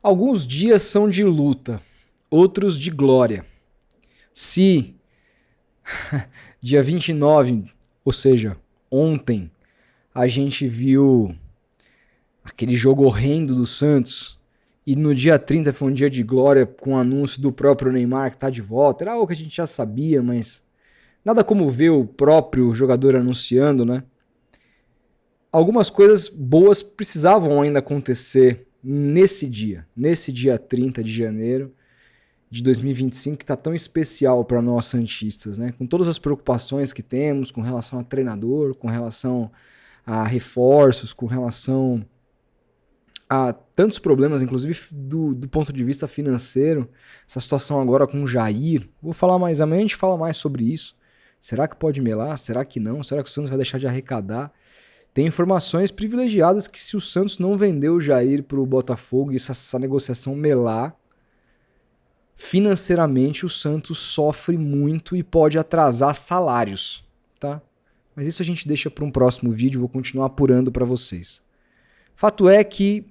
Alguns dias são de luta, outros de glória. Se dia 29, ou seja, ontem, a gente viu aquele jogo horrendo do Santos e no dia 30 foi um dia de glória com o anúncio do próprio Neymar que tá de volta, era algo que a gente já sabia, mas nada como ver o próprio jogador anunciando, né? Algumas coisas boas precisavam ainda acontecer nesse dia 30 de janeiro de 2025, que está tão especial para nós santistas, né? Com todas as preocupações que temos com relação a treinador, com relação a reforços, com relação a tantos problemas, inclusive do ponto de vista financeiro, essa situação agora com o Jair. Vou falar mais, amanhã a gente fala mais sobre isso. Será que pode melar? Será que não? Será que o Santos vai deixar de arrecadar? Tem informações privilegiadas que se o Santos não vender o Jair para o Botafogo e essa negociação melar, financeiramente o Santos sofre muito e pode atrasar salários, tá? Mas isso a gente deixa para um próximo vídeo, vou continuar apurando para vocês. Fato é que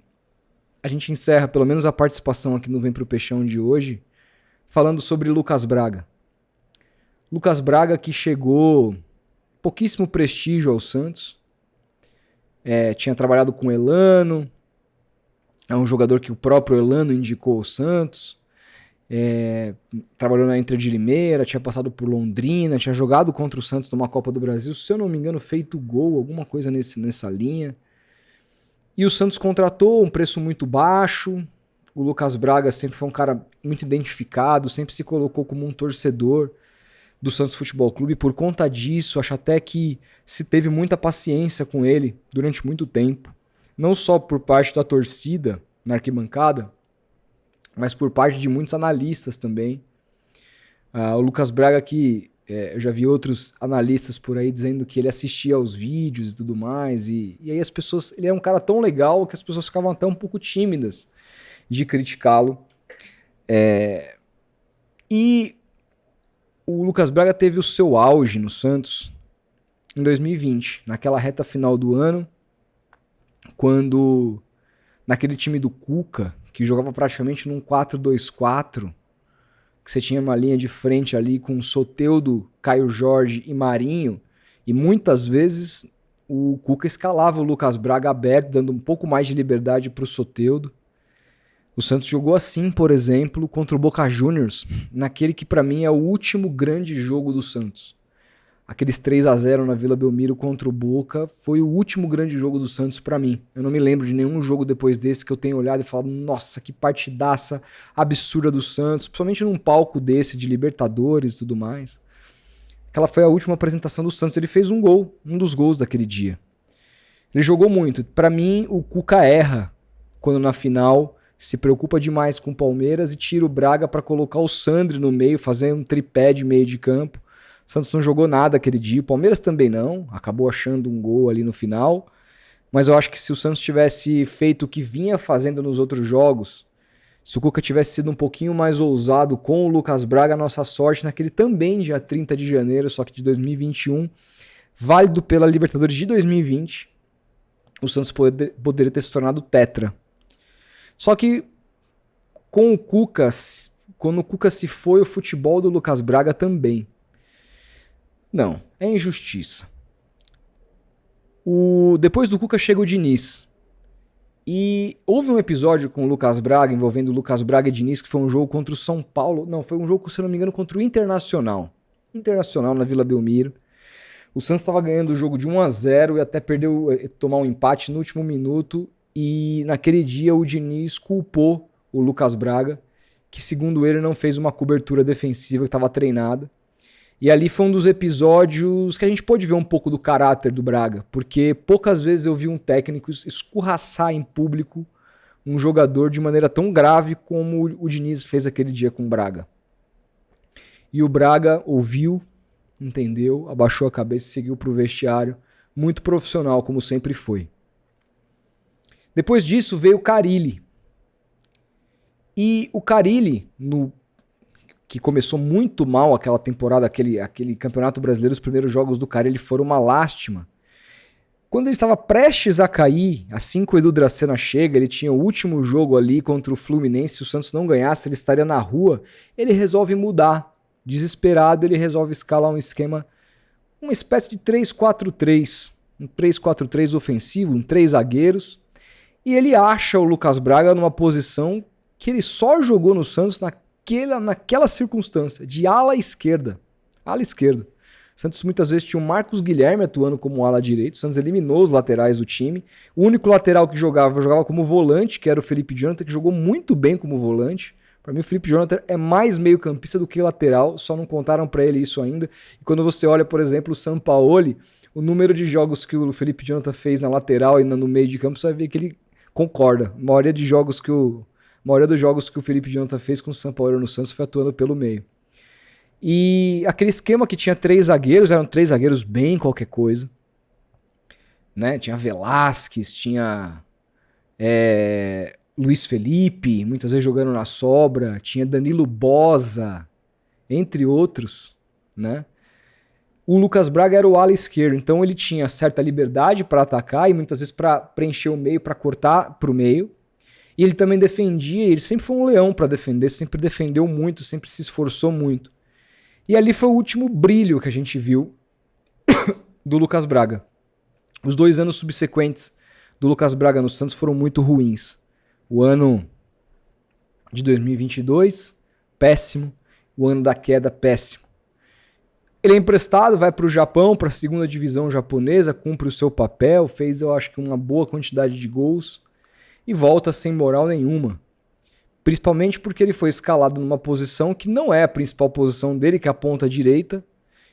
a gente encerra pelo menos a participação aqui no Vem Pro Peixão de hoje falando sobre Lucas Braga. Lucas Braga que chegou pouquíssimo prestígio ao Santos, tinha trabalhado com o Elano, é um jogador que o próprio Elano indicou ao Santos, trabalhou na Inter de Limeira, tinha passado por Londrina, tinha jogado contra o Santos numa Copa do Brasil, se eu não me engano feito gol, alguma coisa nessa linha. E o Santos contratou um preço muito baixo, o Lucas Braga sempre foi um cara muito identificado, sempre se colocou como um torcedor do Santos Futebol Clube. Por conta disso, acho até que se teve muita paciência com ele durante muito tempo. Não só por parte da torcida na arquibancada, mas por parte de muitos analistas também. O Lucas Braga que eu já vi outros analistas por aí dizendo que ele assistia aos vídeos e tudo mais. E aí as pessoas... Ele é um cara tão legal que as pessoas ficavam até um pouco tímidas de criticá-lo. E o Lucas Braga teve o seu auge no Santos em 2020, naquela reta final do ano, quando naquele time do Cuca, que jogava praticamente num 4-2-4, que você tinha uma linha de frente ali com Soteldo, Caio Jorge e Marinho, e muitas vezes o Cuca escalava o Lucas Braga aberto, dando um pouco mais de liberdade para o Soteldo. O Santos jogou assim, por exemplo, contra o Boca Juniors, naquele que para mim é o último grande jogo do Santos. Aqueles 3-0 na Vila Belmiro contra o Boca foi o último grande jogo do Santos para mim. Eu não me lembro de nenhum jogo depois desse que eu tenha olhado e falado, nossa, que partidaça absurda do Santos, principalmente num palco desse de Libertadores e tudo mais. Aquela foi a última apresentação do Santos, ele fez um gol, um dos gols daquele dia. Ele jogou muito. Para mim, o Cuca erra quando na final se preocupa demais com o Palmeiras e tira o Braga para colocar o Sandri no meio, fazer um tripé de meio de campo. O Santos não jogou nada aquele dia, o Palmeiras também não, acabou achando um gol ali no final, mas eu acho que se o Santos tivesse feito o que vinha fazendo nos outros jogos, se o Cuca tivesse sido um pouquinho mais ousado com o Lucas Braga, a nossa sorte naquele também dia 30 de janeiro, só que de 2021, válido pela Libertadores de 2020, o Santos poderia ter se tornado tetra. Só que com o Cuca, quando o Cuca se foi, o futebol do Lucas Braga também. Não, é injustiça. Depois do Cuca chega o Diniz. E houve um episódio com o Lucas Braga, envolvendo o Lucas Braga e Diniz, que foi um jogo contra o São Paulo. Não, foi um jogo, se não me engano, contra o Internacional. Internacional na Vila Belmiro. O Santos estava ganhando o jogo de 1-0 e até tomar um empate no último minuto. E naquele dia o Diniz culpou o Lucas Braga, que segundo ele não fez uma cobertura defensiva que estava treinada. E ali foi um dos episódios que a gente pôde ver um pouco do caráter do Braga, porque poucas vezes eu vi um técnico escorraçar em público um jogador de maneira tão grave como o Diniz fez aquele dia com o Braga. E o Braga ouviu, entendeu, abaixou a cabeça e seguiu para o vestiário, muito profissional, como sempre foi. Depois disso veio o Carille. E o Carille, que começou muito mal aquela temporada, aquele Campeonato Brasileiro, os primeiros jogos do Carille foram uma lástima. Quando ele estava prestes a cair, assim que o Edu Dracena chega, ele tinha o último jogo ali contra o Fluminense, se o Santos não ganhasse, ele estaria na rua, ele resolve mudar. Desesperado, ele resolve escalar um esquema, uma espécie de 3-4-3, um 3-4-3 ofensivo, um 3 zagueiros, e ele acha o Lucas Braga numa posição que ele só jogou no Santos naquela circunstância, de ala esquerda. Ala esquerda. O Santos muitas vezes tinha o Marcos Guilherme atuando como ala direito. O Santos eliminou os laterais do time. O único lateral que jogava como volante, que era o Felipe Jonathan, que jogou muito bem como volante. Para mim, o Felipe Jonathan é mais meio campista do que lateral, só não contaram para ele isso ainda. E quando você olha, por exemplo, o Sampaoli, o número de jogos que o Felipe Jonathan fez na lateral e no meio de campo, você vai ver que ele concorda. A maioria dos jogos que o Felipe Jonathan fez com o Sampaoli no Santos foi atuando pelo meio. E aquele esquema que tinha 3 zagueiros, eram 3 zagueiros bem qualquer coisa. Né? Tinha Velasquez, tinha Luiz Felipe, muitas vezes jogando na sobra, tinha Danilo Boza, entre outros. Né? O Lucas Braga era o ala esquerdo, então ele tinha certa liberdade para atacar e muitas vezes para preencher o meio, para cortar para o meio. E ele também defendia, ele sempre foi um leão para defender, sempre defendeu muito, sempre se esforçou muito. E ali foi o último brilho que a gente viu do Lucas Braga. Os 2 anos subsequentes do Lucas Braga no Santos foram muito ruins. O ano de 2022, péssimo. O ano da queda, péssimo. Ele é emprestado, vai para o Japão, para a 2ª divisão japonesa, cumpre o seu papel, fez, eu acho que uma boa quantidade de gols e volta sem moral nenhuma. Principalmente porque ele foi escalado numa posição que não é a principal posição dele, que é a ponta direita.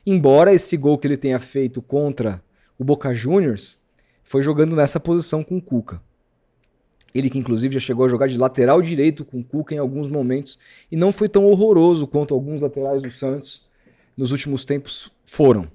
Embora esse gol que ele tenha feito contra o Boca Juniors foi jogando nessa posição com o Cuca. Ele que inclusive já chegou a jogar de lateral direito com o Cuca em alguns momentos e não foi tão horroroso quanto alguns laterais do Santos nos últimos tempos foram.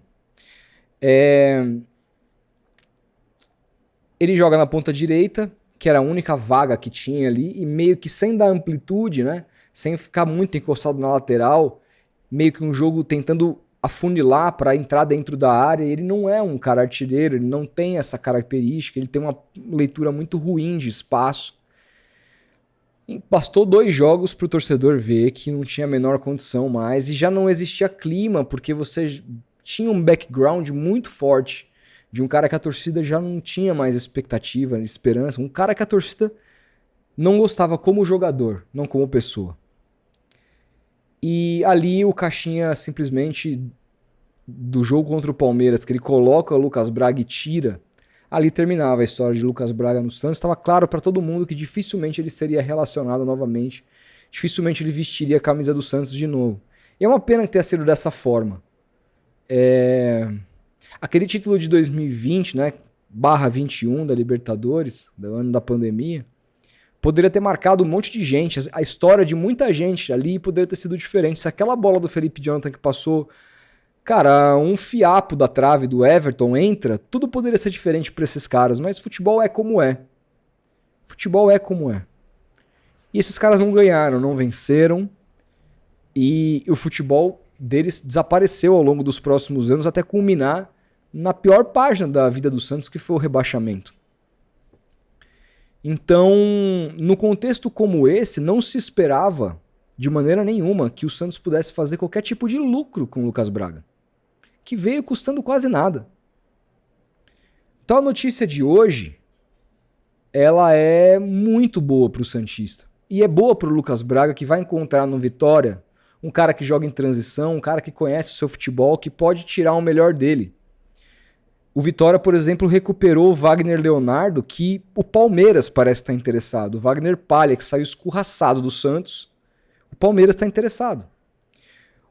Ele joga na ponta direita, que era a única vaga que tinha ali, e meio que sem dar amplitude, né? Sem ficar muito encostado na lateral, meio que um jogo tentando afunilar para entrar dentro da área. Ele não é um cara artilheiro, ele não tem essa característica, ele tem uma leitura muito ruim de espaço. E bastou 2 jogos para o torcedor ver que não tinha a menor condição mais, e já não existia clima, porque você tinha um background muito forte de um cara que a torcida já não tinha mais expectativa, esperança, um cara que a torcida não gostava como jogador, não como pessoa. E ali o Caixinha simplesmente, do jogo contra o Palmeiras, que ele coloca o Lucas Braga e tira, ali terminava a história de Lucas Braga no Santos. Estava claro para todo mundo que dificilmente ele seria relacionado novamente, dificilmente ele vestiria a camisa do Santos de novo. E é uma pena que tenha sido dessa forma. Aquele título de 2020, né, /21 da Libertadores, do ano da pandemia, poderia ter marcado um monte de gente. A história de muita gente ali poderia ter sido diferente. Se aquela bola do Felipe Jonathan que passou, cara, um fiapo da trave do Everton entra, tudo poderia ser diferente para esses caras. Mas futebol é como é. Futebol é como é. E esses caras não ganharam, não venceram. E o futebol deles desapareceu ao longo dos próximos anos até culminar na pior página da vida do Santos, que foi o rebaixamento. Então, no contexto como esse, não se esperava de maneira nenhuma que o Santos pudesse fazer qualquer tipo de lucro com o Lucas Braga, que veio custando quase nada. Então a notícia de hoje, ela é muito boa para o santista. E é boa para o Lucas Braga, que vai encontrar no Vitória um cara que joga em transição, um cara que conhece o seu futebol, que pode tirar o melhor dele. O Vitória, por exemplo, recuperou o Wagner Leonardo, que o Palmeiras parece estar interessado. O Wagner Palha, que saiu escorraçado do Santos, o Palmeiras está interessado.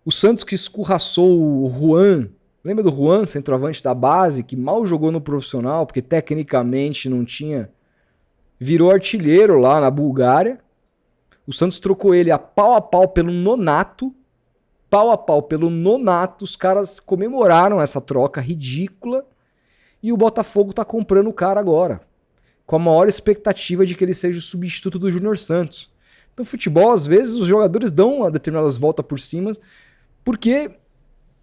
O Santos que escorraçou o Juan, lembra do Juan, centroavante da base, que mal jogou no profissional, porque tecnicamente não tinha, virou artilheiro lá na Bulgária. O Santos trocou ele a pau pelo Nonato, os caras comemoraram essa troca ridícula. E o Botafogo está comprando o cara agora, com a maior expectativa de que ele seja o substituto do Júnior Santos. Então, futebol, às vezes, os jogadores dão determinadas voltas por cima, porque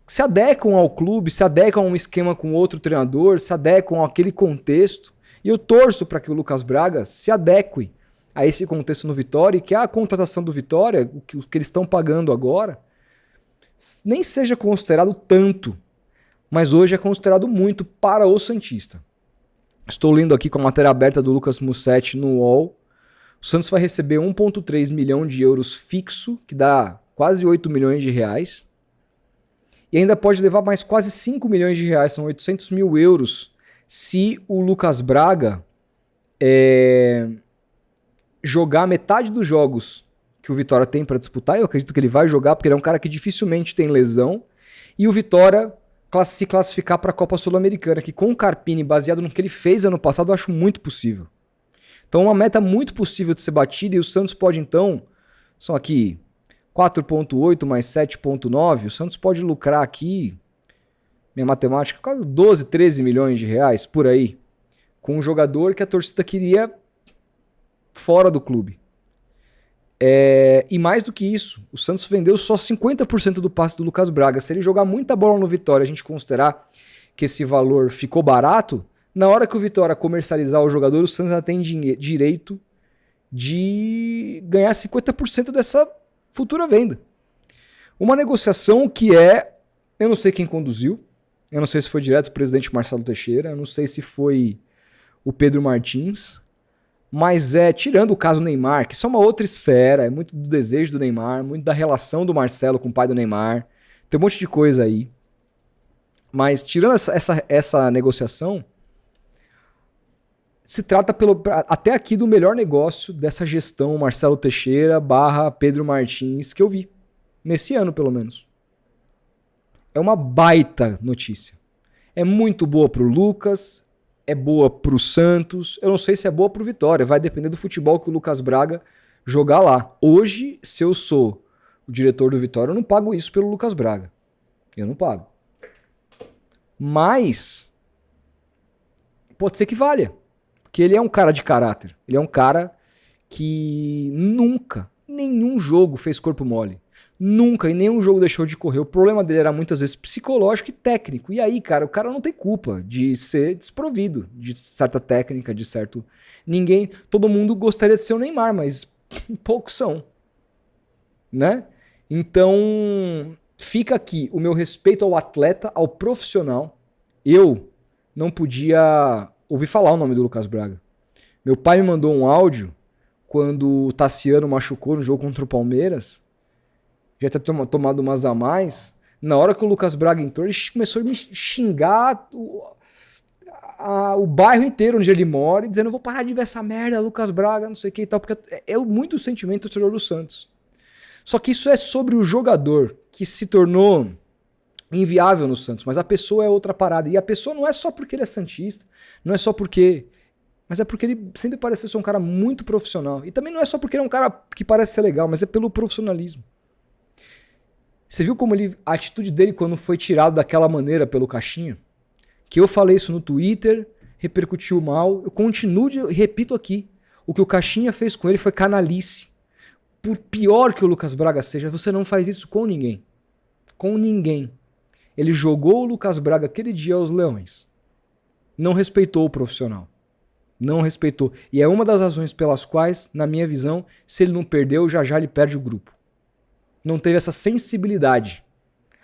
se adequam ao clube, se adequam a um esquema com outro treinador, se adequam àquele contexto. E eu torço para que o Lucas Braga se adeque a esse contexto no Vitória e que a contratação do Vitória, o que eles estão pagando agora, nem seja considerado tanto, mas hoje é considerado muito para o santista. Estou lendo aqui com a matéria aberta do Lucas Mussetti no UOL. O Santos vai receber 1,3 milhão de euros fixo, que dá quase 8 milhões de reais. E ainda pode levar mais quase 5 milhões de reais, são 800 mil euros, se o Lucas Braga jogar metade dos jogos que o Vitória tem para disputar. Eu acredito que ele vai jogar, porque ele é um cara que dificilmente tem lesão. E o Vitória se classificar para a Copa Sul-Americana, que com o Carpini, baseado no que ele fez ano passado, eu acho muito possível. Então uma meta muito possível de ser batida, e o Santos pode então, são aqui 4,8 mais 7,9, o Santos pode lucrar aqui, minha matemática, quase 12, 13 milhões de reais, por aí, com um jogador que a torcida queria fora do clube. E mais do que isso, o Santos vendeu só 50% do passe do Lucas Braga. Se ele jogar muita bola no Vitória, a gente considerar que esse valor ficou barato, na hora que o Vitória comercializar o jogador, o Santos já tem direito de ganhar 50% dessa futura venda. Uma negociação que eu não sei quem conduziu, eu não sei se foi direto o presidente Marcelo Teixeira, eu não sei se foi o Pedro Martins, mas tirando o caso Neymar, que isso é uma outra esfera, é muito do desejo do Neymar, muito da relação do Marcelo com o pai do Neymar, tem um monte de coisa aí. Mas tirando essa negociação, se trata até aqui do melhor negócio dessa gestão Marcelo Teixeira / Pedro Martins que eu vi, nesse ano pelo menos. É uma baita notícia. É muito boa pro Lucas, é boa pro Santos, eu não sei se é boa pro Vitória, vai depender do futebol que o Lucas Braga jogar lá. Hoje, se eu sou o diretor do Vitória, eu não pago isso pelo Lucas Braga. Eu não pago. Mas pode ser que valha, porque ele é um cara de caráter, ele é um cara que nunca, nenhum jogo fez corpo mole. Nunca, em nenhum jogo deixou de correr. O problema dele era muitas vezes psicológico e técnico. E aí, cara, o cara não tem culpa de ser desprovido de certa técnica, de certo... Todo mundo gostaria de ser o Neymar, mas poucos são. Né? Então, fica aqui o meu respeito ao atleta, ao profissional. Eu não podia ouvir falar o nome do Lucas Braga. Meu pai me mandou um áudio quando o Tassiano machucou no jogo contra o Palmeiras. Já ter tomado umas a mais. Na hora que o Lucas Braga entrou, ele começou a me xingar o bairro inteiro onde ele mora, dizendo: eu vou parar de ver essa merda, Lucas Braga, não sei o que e tal, porque é muito sentimento do torcedor do Santos. Só que isso é sobre o jogador, que se tornou inviável no Santos, mas a pessoa é outra parada. E a pessoa não é só porque ele é santista, não é só porque... mas é porque ele sempre parece ser um cara muito profissional. E também não é só porque ele é um cara que parece ser legal, mas é pelo profissionalismo. Você viu como a atitude dele quando foi tirado daquela maneira pelo Caixinha? Que eu falei isso no Twitter, repercutiu mal. Eu continuo e repito aqui. O que o Caixinha fez com ele foi canalice. Por pior que o Lucas Braga seja, você não faz isso com ninguém. Com ninguém. Ele jogou o Lucas Braga aquele dia aos leões. Não respeitou o profissional. Não respeitou. E é uma das razões pelas quais, na minha visão, se ele não perdeu, já ele perde o grupo. Não teve essa sensibilidade.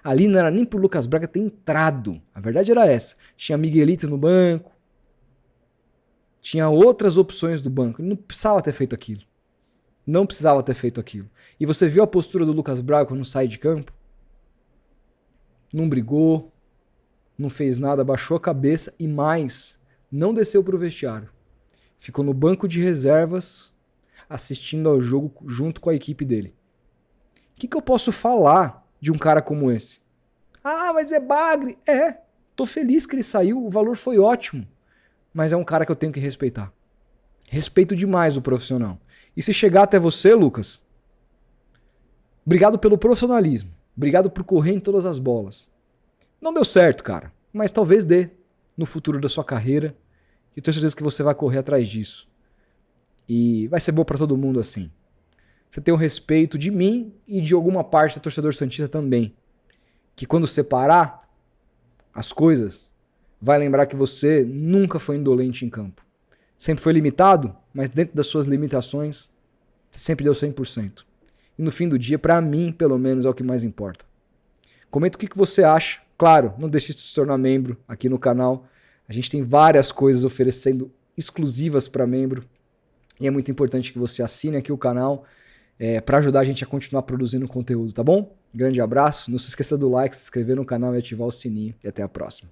Ali não era nem pro Lucas Braga ter entrado. A verdade era essa. Tinha Miguelito no banco. Tinha outras opções do banco. Ele não precisava ter feito aquilo. Não precisava ter feito aquilo. E você viu a postura do Lucas Braga quando sai de campo? Não brigou. Não fez nada. Baixou a cabeça e mais, não desceu pro vestiário. Ficou no banco de reservas assistindo ao jogo junto com a equipe dele. O que eu posso falar de um cara como esse? Ah, mas é bagre. Tô feliz que ele saiu, o valor foi ótimo. Mas é um cara que eu tenho que respeitar. Respeito demais o profissional. E se chegar até você, Lucas, obrigado pelo profissionalismo. Obrigado por correr em todas as bolas. Não deu certo, cara, mas talvez dê no futuro da sua carreira. E tenho certeza que você vai correr atrás disso. E vai ser bom pra todo mundo assim. Você tem o respeito de mim e de alguma parte do torcedor santista também. que quando separar as coisas, vai lembrar que você nunca foi indolente em campo. Sempre foi limitado, mas dentro das suas limitações, você sempre deu 100%. E no fim do dia, para mim, pelo menos, é o que mais importa. Comenta o que você acha. Claro, não deixe de se tornar membro aqui no canal. A gente tem várias coisas oferecendo exclusivas para membro. E é muito importante que você assine aqui o canal para ajudar a gente a continuar produzindo conteúdo, tá bom? Grande abraço. Não se esqueça do like, se inscrever no canal e ativar o sininho. E até a próxima.